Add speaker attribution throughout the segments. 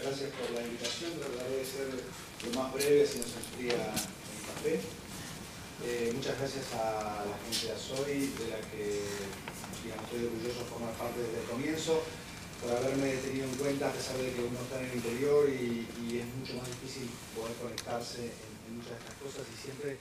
Speaker 1: gracias por la invitación. Trataré de ser lo más breve si no se enfría el café. Muchas gracias a la gente de ASOI, de la que estoy orgulloso de formar parte desde el comienzo, por haberme tenido en cuenta a pesar de que uno está en el interior y es mucho más difícil poder conectarse en muchas de estas cosas y siempre,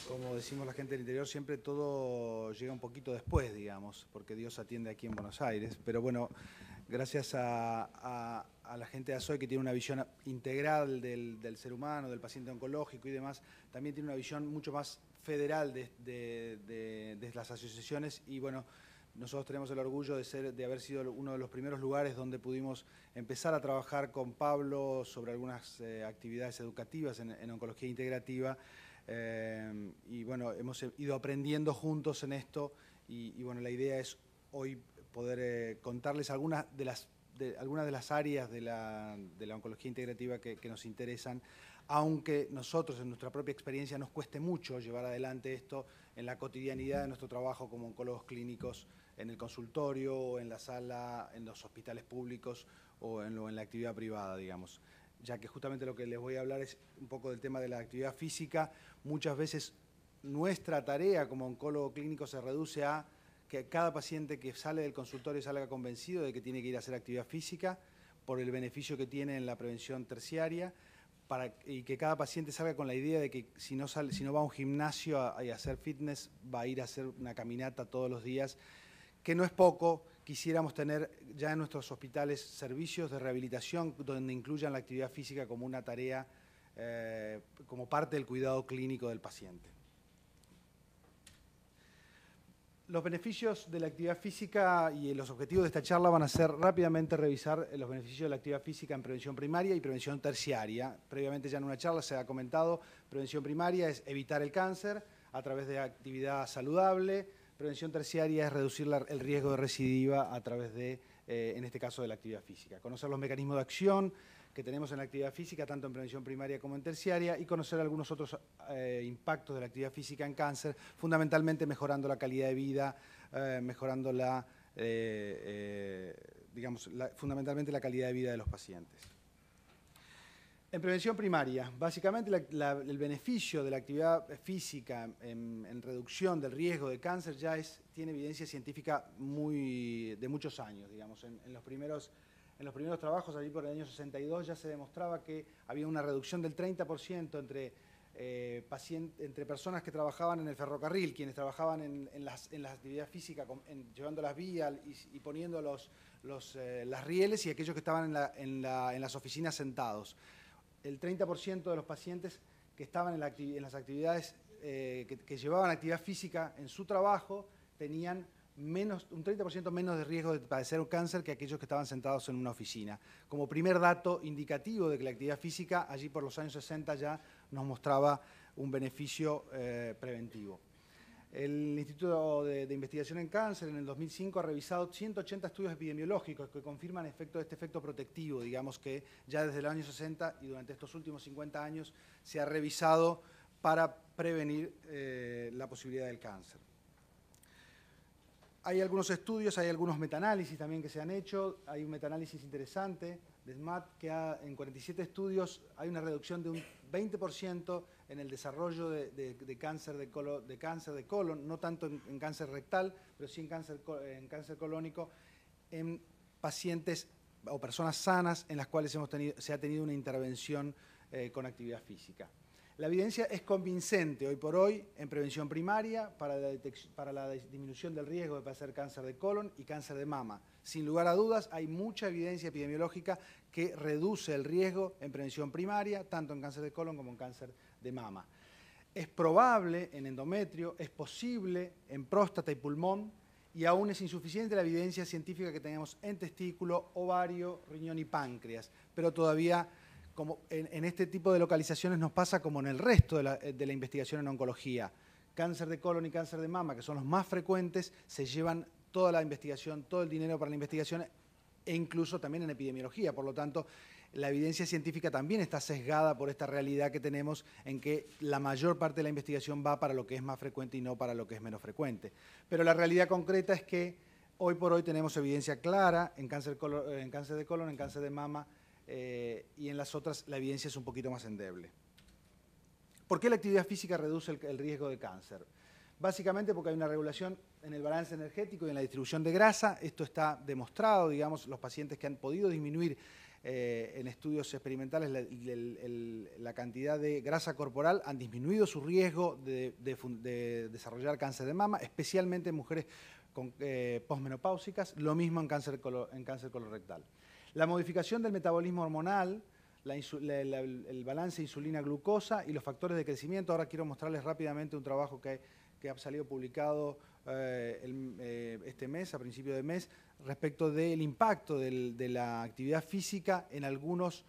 Speaker 1: como decimos la gente del interior, siempre todo llega un poquito después, digamos, porque Dios atiende aquí en Buenos Aires. Pero bueno, gracias a la gente de ASOI que tiene una visión integral del ser humano, del paciente oncológico y demás, también tiene una visión mucho más federal de las asociaciones y bueno, nosotros tenemos el orgullo de haber sido uno de los primeros lugares donde pudimos empezar a trabajar con Pablo sobre algunas actividades educativas en oncología integrativa y bueno, hemos ido aprendiendo juntos en esto y bueno, la idea es hoy poder contarles algunas de las áreas de la oncología integrativa que nos interesan, aunque nosotros en nuestra propia experiencia nos cueste mucho llevar adelante esto en la cotidianidad de nuestro trabajo como oncólogos clínicos en el consultorio, o en la sala, en los hospitales públicos o en la actividad privada, digamos. Ya que justamente lo que les voy a hablar es un poco del tema de la actividad física. Muchas veces nuestra tarea como oncólogo clínico se reduce a que cada paciente que sale del consultorio salga convencido de que tiene que ir a hacer actividad física por el beneficio que tiene en la prevención terciaria y que cada paciente salga con la idea de que si no va a un gimnasio a hacer fitness, va a ir a hacer una caminata todos los días, que no es poco. Quisiéramos tener ya en nuestros hospitales servicios de rehabilitación donde incluyan la actividad física como una tarea, como parte del cuidado clínico del paciente. Los beneficios de la actividad física y los objetivos de esta charla van a ser rápidamente revisar los beneficios de la actividad física en prevención primaria y prevención terciaria. Previamente ya en una charla se ha comentado, prevención primaria es evitar el cáncer a través de actividad saludable, prevención terciaria es reducir el riesgo de recidiva a través de, en este caso, de la actividad física. Conocer los mecanismos de acción que tenemos en la actividad física, tanto en prevención primaria como en terciaria, y conocer algunos otros impactos de la actividad física en cáncer, fundamentalmente mejorando la calidad de vida, mejorando fundamentalmente la calidad de vida de los pacientes. En prevención primaria, básicamente el beneficio de la actividad física en reducción del riesgo de cáncer ya tiene evidencia científica de muchos años, digamos. En los primeros trabajos, allí por el año 62, ya se demostraba que había una reducción del 30% entre personas que trabajaban en el ferrocarril, quienes trabajaban en las actividades físicas, llevando las vías y poniendo las rieles, y aquellos que estaban en las oficinas sentados. El 30% de los pacientes que estaban en las actividades, que llevaban actividad física en su trabajo, tenían un 30% menos de riesgo de padecer un cáncer que aquellos que estaban sentados en una oficina. Como primer dato indicativo de que la actividad física, allí por los años 60, ya nos mostraba un beneficio preventivo. El Instituto de Investigación en Cáncer en el 2005 ha revisado 180 estudios epidemiológicos que confirman este efecto protectivo, digamos que ya desde el año 60 y durante estos últimos 50 años se ha revisado para prevenir la posibilidad del cáncer. Hay algunos estudios, hay algunos metaanálisis también que se han hecho. Hay un metaanálisis interesante de SMAT que en 47 estudios hay una reducción de un 20% en el desarrollo de cáncer de colon, no tanto en cáncer rectal, pero sí en cáncer colónico, en pacientes o personas sanas en las cuales se ha tenido una intervención con actividad física. La evidencia es convincente hoy por hoy en prevención primaria para la disminución del riesgo de padecer cáncer de colon y cáncer de mama. Sin lugar a dudas, hay mucha evidencia epidemiológica que reduce el riesgo en prevención primaria, tanto en cáncer de colon como en cáncer de mama. Es probable en endometrio, es posible en próstata y pulmón, y aún es insuficiente la evidencia científica que tenemos en testículo, ovario, riñón y páncreas, pero todavía, como en este tipo de localizaciones nos pasa como en el resto de la investigación en oncología. Cáncer de colon y cáncer de mama, que son los más frecuentes, se llevan toda la investigación, todo el dinero para la investigación e incluso también en epidemiología. Por lo tanto, la evidencia científica también está sesgada por esta realidad que tenemos en que la mayor parte de la investigación va para lo que es más frecuente y no para lo que es menos frecuente. Pero la realidad concreta es que hoy por hoy tenemos evidencia clara en cáncer de colon, en cáncer de mama, y en las otras la evidencia es un poquito más endeble. ¿Por qué la actividad física reduce el riesgo de cáncer? Básicamente porque hay una regulación en el balance energético y en la distribución de grasa. Esto está demostrado, digamos, los pacientes que han podido disminuir en estudios experimentales la cantidad de grasa corporal han disminuido su riesgo de desarrollar cáncer de mama, especialmente en mujeres posmenopáusicas, lo mismo en cáncer colorectal. La modificación del metabolismo hormonal, el balance insulina-glucosa y los factores de crecimiento. Ahora quiero mostrarles rápidamente un trabajo que ha salido publicado este mes, a principio de mes, respecto del impacto de la actividad física en algunos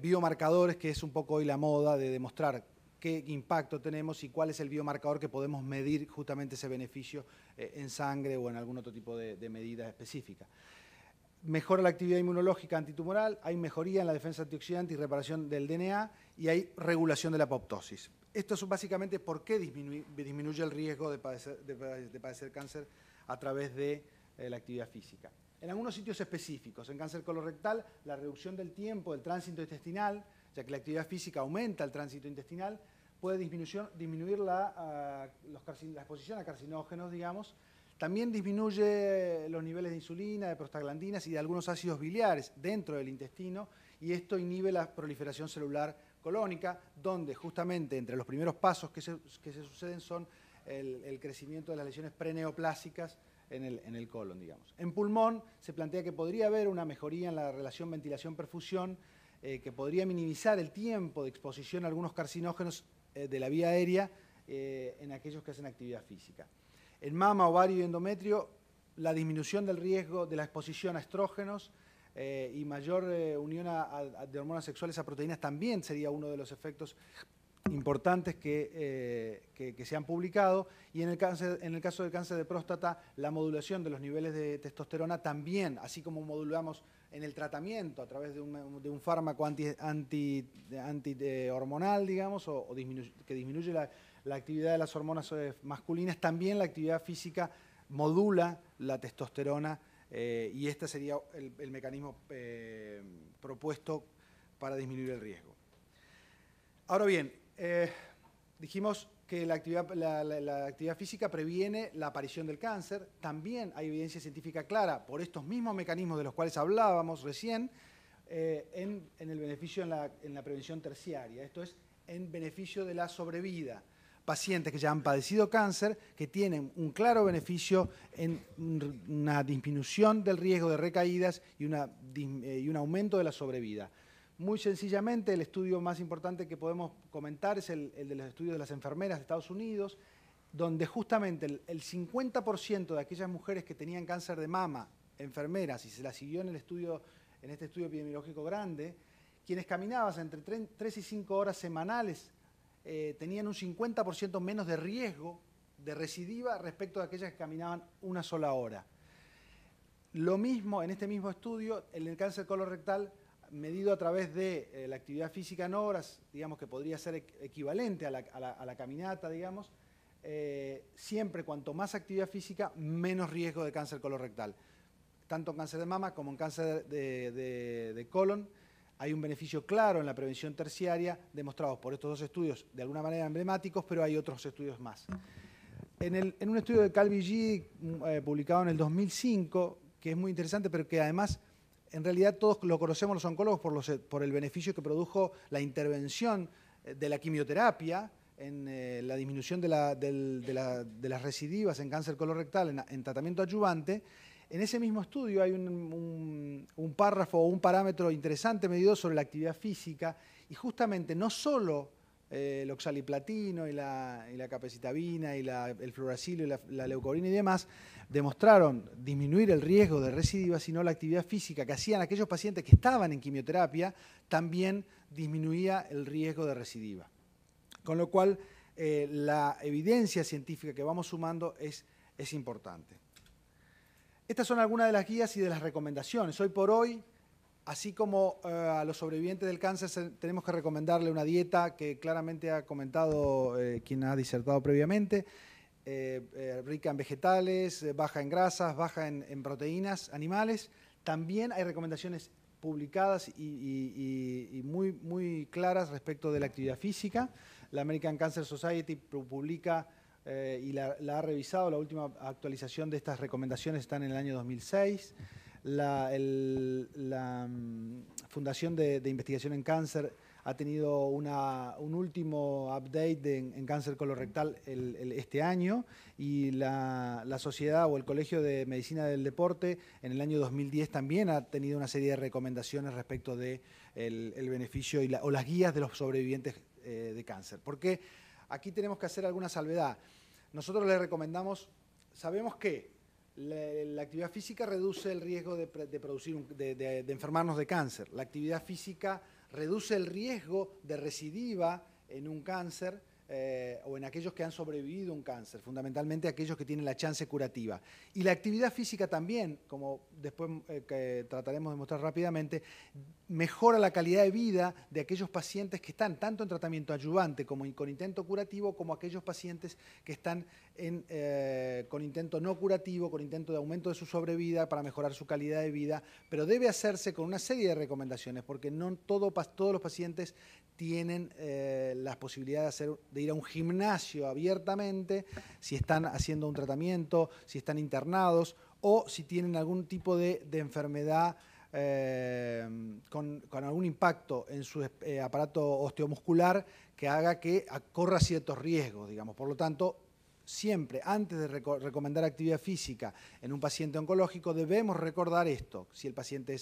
Speaker 1: biomarcadores, que es un poco hoy la moda de demostrar qué impacto tenemos y cuál es el biomarcador que podemos medir justamente ese beneficio en sangre o en algún otro tipo de medida específica. Mejora la actividad inmunológica antitumoral, hay mejoría en la defensa antioxidante y reparación del DNA y hay regulación de la apoptosis. Esto es básicamente por qué disminuye el riesgo de padecer cáncer a través de la actividad física. En algunos sitios específicos, en cáncer colorectal, la reducción del tiempo del tránsito intestinal, ya que la actividad física aumenta el tránsito intestinal, puede disminuir la exposición a carcinógenos, digamos. También disminuye los niveles de insulina, de prostaglandinas y de algunos ácidos biliares dentro del intestino, y esto inhibe la proliferación celular colónica, donde justamente entre los primeros pasos que se suceden son el crecimiento de las lesiones preneoplásicas en el colon, digamos. En pulmón se plantea que podría haber una mejoría en la relación ventilación-perfusión, que podría minimizar el tiempo de exposición a algunos carcinógenos de la vía aérea en aquellos que hacen actividad física. En mama, ovario y endometrio, la disminución del riesgo de la exposición a estrógenos y mayor unión de hormonas sexuales a proteínas también sería uno de los efectos importantes que se han publicado. Y en el caso del cáncer de próstata, la modulación de los niveles de testosterona también, así como modulamos en el tratamiento a través de un fármaco antihormonal, digamos, que disminuye la actividad de las hormonas masculinas, también la actividad física modula la testosterona y este sería el mecanismo propuesto para disminuir el riesgo. Ahora bien, dijimos que la actividad física previene la aparición del cáncer. También hay evidencia científica clara por estos mismos mecanismos de los cuales hablábamos recién en el beneficio en la prevención terciaria. Esto es en beneficio de la sobrevida. Pacientes que ya han padecido cáncer, que tienen un claro beneficio en una disminución del riesgo de recaídas y un aumento de la sobrevida. Muy sencillamente, el estudio más importante que podemos comentar es el de los estudios de las enfermeras de Estados Unidos, donde justamente el 50% de aquellas mujeres que tenían cáncer de mama, enfermeras, y se las siguió en este estudio epidemiológico grande, quienes caminaban entre 3 y 5 horas semanales tenían un 50% menos de riesgo de recidiva respecto de aquellas que caminaban una sola hora. Lo mismo en este mismo estudio, en el cáncer colorectal, medido a través de la actividad física en horas, digamos que podría ser equivalente a la caminata, digamos, siempre cuanto más actividad física, menos riesgo de cáncer colorectal. Tanto en cáncer de mama como en cáncer de colon, hay un beneficio claro en la prevención terciaria, demostrados por estos dos estudios de alguna manera emblemáticos, pero hay otros estudios más. En un estudio de Calvi publicado en el 2005, que es muy interesante, pero que además en realidad todos lo conocemos los oncólogos por el beneficio que produjo la intervención de la quimioterapia en la disminución de las recidivas en cáncer colorectal en tratamiento adyuvante. En ese mismo estudio hay un párrafo o un parámetro interesante medido sobre la actividad física y justamente no solo el oxaliplatino y la capecitabina y el fluoracilo y la leucorina y demás demostraron disminuir el riesgo de recidiva, sino la actividad física que hacían aquellos pacientes que estaban en quimioterapia también disminuía el riesgo de recidiva. Con lo cual, la evidencia científica que vamos sumando es importante. Estas son algunas de las guías y de las recomendaciones. Hoy por hoy, así como a los sobrevivientes del cáncer tenemos que recomendarle una dieta que claramente ha comentado quien ha disertado previamente, rica en vegetales, baja en grasas, baja en proteínas animales. También hay recomendaciones
Speaker 2: publicadas y muy claras respecto de la actividad física. La American Cancer Society publica y la ha revisado. La última actualización de estas recomendaciones está en el año 2006. La Fundación de Investigación en Cáncer ha tenido un último update en cáncer colorectal este año, y la Sociedad o el Colegio de Medicina del Deporte en el año 2010 también ha tenido una serie de recomendaciones respecto del beneficio o las guías de los sobrevivientes de cáncer. Porque aquí tenemos que hacer alguna salvedad. Nosotros les recomendamos, sabemos que la actividad física reduce el riesgo de enfermarnos de cáncer. La actividad física reduce el riesgo de recidiva en un cáncer o en aquellos que han sobrevivido a un cáncer, fundamentalmente aquellos que tienen la chance curativa. Y la actividad física también, como después que trataremos de mostrar rápidamente, mejora la calidad de vida de aquellos pacientes que están tanto en tratamiento adyuvante como con intento curativo, como aquellos pacientes que están con intento no curativo, con intento de aumento de su sobrevida para mejorar su calidad de vida, pero debe hacerse con una serie de recomendaciones, porque no todos los pacientes tienen la posibilidad de ir a un gimnasio abiertamente, si están haciendo un tratamiento, si están internados o si tienen algún tipo de enfermedad con algún impacto en su aparato osteomuscular que haga que corra ciertos riesgos, digamos. Por lo tanto, siempre, antes de recomendar actividad física en un paciente oncológico, debemos recordar esto. Si el paciente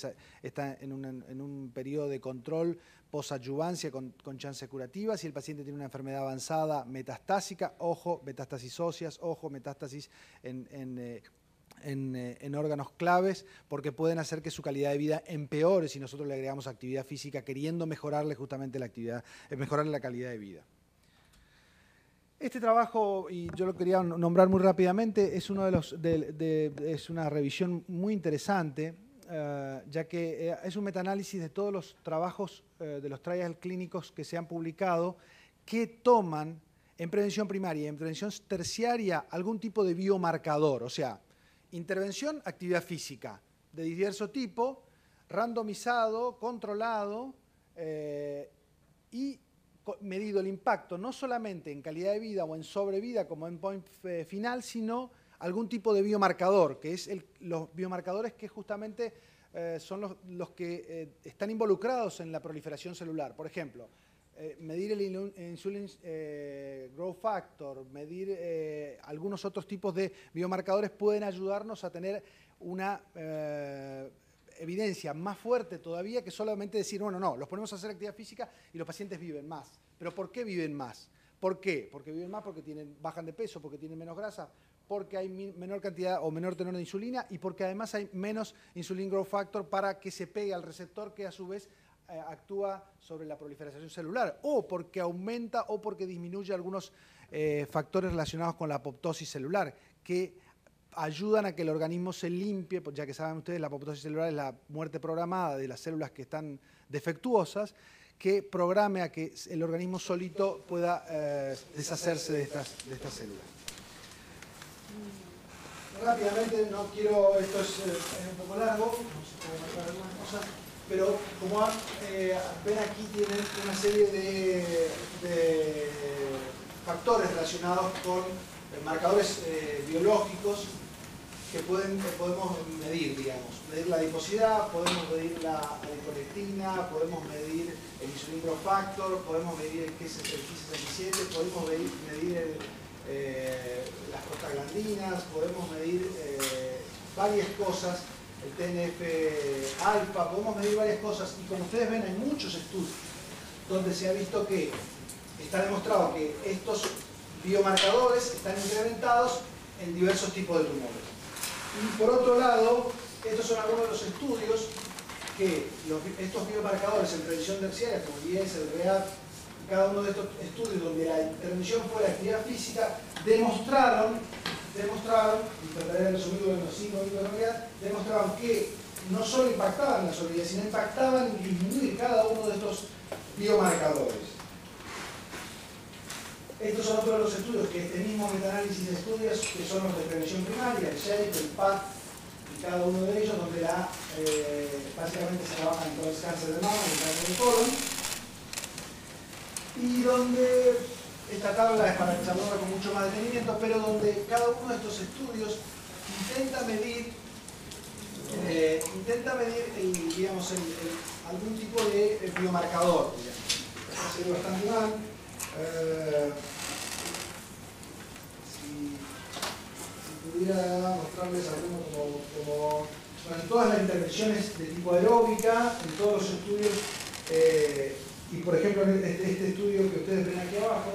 Speaker 2: está en un periodo de control posadyuvancia con chance curativa, si el paciente tiene una enfermedad avanzada metastásica, ojo, metástasis óseas, ojo, metástasis en órganos claves, porque pueden hacer que su calidad de vida empeore si nosotros le agregamos actividad física queriendo mejorarle justamente mejorarle la calidad de vida. Este trabajo, y yo lo quería nombrar muy rápidamente, es es una revisión muy interesante, ya que es un metaanálisis de todos los trabajos de los trials clínicos que se han publicado, que toman en prevención primaria y en prevención terciaria algún tipo de biomarcador, o sea, intervención, actividad física de diverso tipo, randomizado, controlado y medido el impacto no solamente en calidad de vida o en sobrevida como endpoint final, sino algún tipo de biomarcador, que es los biomarcadores que justamente son los que están involucrados en la proliferación celular. Por ejemplo, medir el insulin growth factor, medir algunos otros tipos de biomarcadores pueden ayudarnos a tener una evidencia más fuerte todavía que solamente decir, bueno, no, los ponemos a hacer actividad física y los pacientes viven más. ¿Pero por qué viven más? ¿Por qué? Porque viven más porque bajan de peso, porque tienen menos grasa, porque hay menor cantidad o menor tenor de insulina y porque además hay menos insulin growth factor para que se pegue al receptor que a su vez actúa sobre la proliferación celular, o porque aumenta o porque disminuye algunos factores relacionados con la apoptosis celular, que ayudan a que el organismo se limpie, ya que saben ustedes, la apoptosis celular es la muerte programada de las células que están defectuosas, que programe a que el organismo solito pueda deshacerse de estas células. Rápidamente, no quiero, esto es un poco largo, no sé cómo marcar algunas cosas, pero como ven aquí tienen una serie de factores relacionados con marcadores biológicos que podemos medir, digamos. Medir la adiposidad, podemos medir la adiponectina, podemos medir el insulin growth factor, podemos medir el Ki-67, podemos medir las prostaglandinas, podemos medir varias cosas, el TNF-alfa, podemos medir varias cosas. Y como ustedes ven, hay muchos estudios donde se ha visto que está demostrado que estos biomarcadores están incrementados en diversos tipos de tumores. Y por otro lado, estos son algunos de los estudios que estos biomarcadores en prevención terciaria, como el IES, el REAP, cada uno de estos estudios donde la intervención fue la actividad física, demostraron, intentaré resumirlo en los 5 minutos de realidad, demostraron que no solo impactaban en la sobrevida, sino impactaban en disminuir cada uno de estos biomarcadores. Estos son otros de los estudios que este mismo metaanálisis de estudios, que son los de prevención primaria, el SHAPE, el PATH, el cada uno de ellos, donde básicamente se trabaja en todo el cáncer de mama y el cáncer de colon, y donde esta tabla es para echarla con mucho más detenimiento, pero donde cada uno de estos estudios intenta medir algún tipo de biomarcador. Esto sería bastante mal. Si pudiera mostrarles algunos como bueno, en todas las intervenciones de tipo aeróbica, en todos los estudios, y por ejemplo en este estudio que ustedes ven aquí abajo,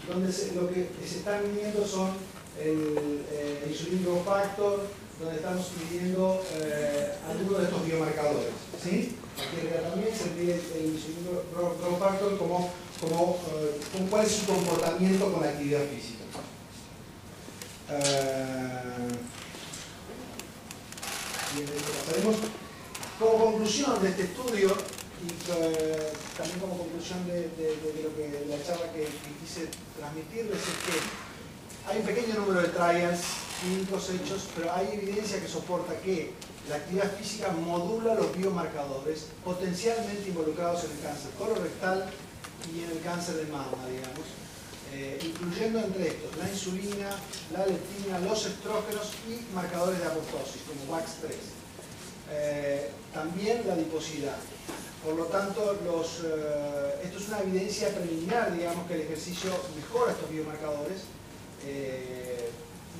Speaker 2: donde lo que se están midiendo son el insulin growth factor, donde estamos midiendo algunos de estos biomarcadores. ¿Sí? Aquí también se mide el insulin growth factor como cuál es su comportamiento con la actividad física. Pasaremos. Como conclusión de este estudio, y también como conclusión de lo que la charla que quise transmitirles, es que hay un pequeño número de trials clínicos hechos, pero hay evidencia que soporta que la actividad física modula los biomarcadores potencialmente involucrados en el cáncer colorectal y en el cáncer de mama, digamos, incluyendo entre estos la insulina, la leptina, los estrógenos y marcadores de apoptosis como WAX3. También la adiposidad. Por lo tanto, esto es una evidencia preliminar, digamos, que el ejercicio mejora estos biomarcadores.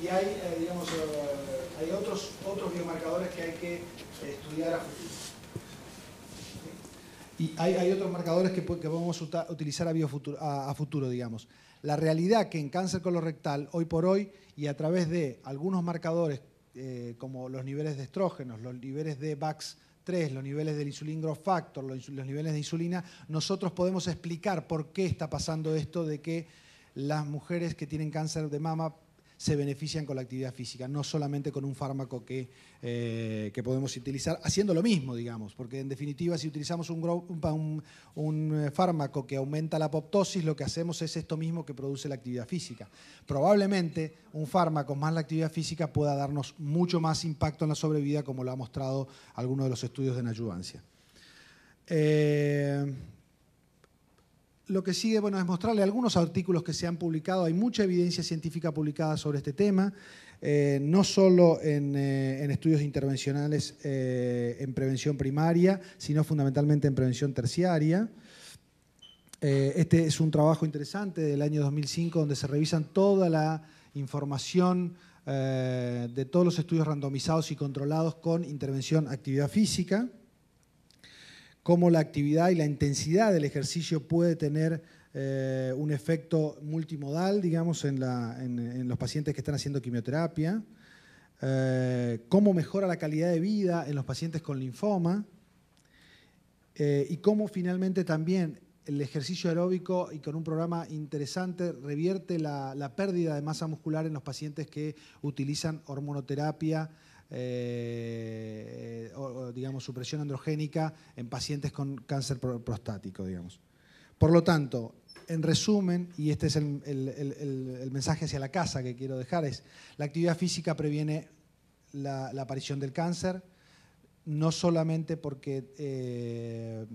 Speaker 2: Y hay, hay otros biomarcadores que hay que estudiar a futuro. Y hay otros marcadores que podemos utilizar a futuro, digamos. La realidad que en cáncer colorectal, hoy por hoy, y a través de algunos marcadores como los niveles de estrógenos, los niveles de WAX3, los niveles del insulin growth factor, los niveles de insulina, nosotros podemos explicar por qué está pasando esto de que las mujeres que tienen cáncer de mama se benefician con la actividad física, no solamente con un fármaco que podemos utilizar haciendo lo mismo, digamos, porque en definitiva si utilizamos un fármaco que aumenta la apoptosis, lo que hacemos es esto mismo que produce la actividad física. Probablemente un fármaco más la actividad física pueda darnos mucho más impacto en la sobrevida, como lo ha mostrado algunos de los estudios de neoadjuvancia. Lo que sigue, bueno, es mostrarle algunos artículos que se han publicado. Hay mucha evidencia científica publicada sobre este tema, no solo en estudios intervencionales en prevención primaria, sino fundamentalmente en prevención terciaria. Este es un trabajo interesante del año 2005 donde se revisan toda la información de todos los estudios randomizados y controlados con intervención actividad física, cómo la actividad y la intensidad del ejercicio puede tener un efecto multimodal, digamos, en los pacientes que están haciendo quimioterapia, cómo mejora la calidad de vida en los pacientes con linfoma, y cómo finalmente también el ejercicio aeróbico y con un programa interesante revierte la pérdida de masa muscular en los pacientes que utilizan hormonoterapia, o digamos supresión androgénica en pacientes con cáncer prostático, digamos. Por lo tanto, en resumen, y este es el mensaje hacia la casa que quiero dejar, es la actividad física previene la aparición del cáncer, no solamente porque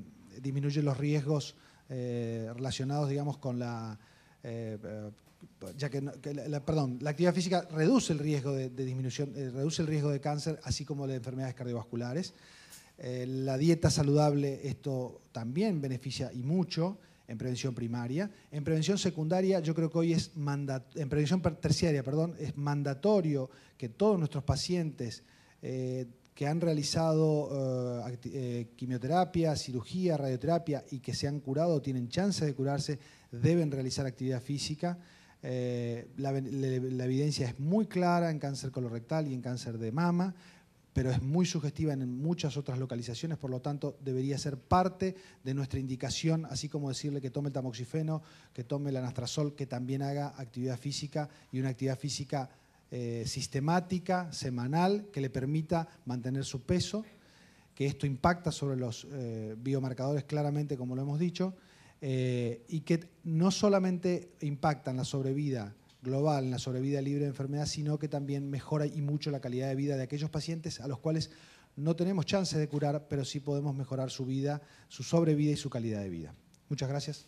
Speaker 2: disminuye los riesgos relacionados, digamos, con la la actividad física reduce el riesgo de disminución, reduce el riesgo de cáncer, así como de enfermedades cardiovasculares. La dieta saludable, esto también beneficia y mucho en prevención primaria. En prevención secundaria, yo creo que hoy en prevención terciaria, perdón, es mandatorio que todos nuestros pacientes que han realizado quimioterapia, cirugía, radioterapia y que se han curado o tienen chance de curarse, deben realizar actividad física. La evidencia es muy clara en cáncer colorectal y en cáncer de mama, pero es muy sugestiva en muchas otras localizaciones, por lo tanto debería ser parte de nuestra indicación, así como decirle que tome el tamoxifeno, que tome el anastrozol, que también haga actividad física y una actividad física sistemática, semanal, que le permita mantener su peso, que esto impacta sobre los biomarcadores claramente, como lo hemos dicho, y que no solamente impactan la sobrevida global en la sobrevida libre de enfermedad, sino que también mejora y mucho la calidad de vida de aquellos pacientes a los cuales no tenemos chance de curar, pero sí podemos mejorar su vida, su sobrevida y su calidad de vida. Muchas gracias.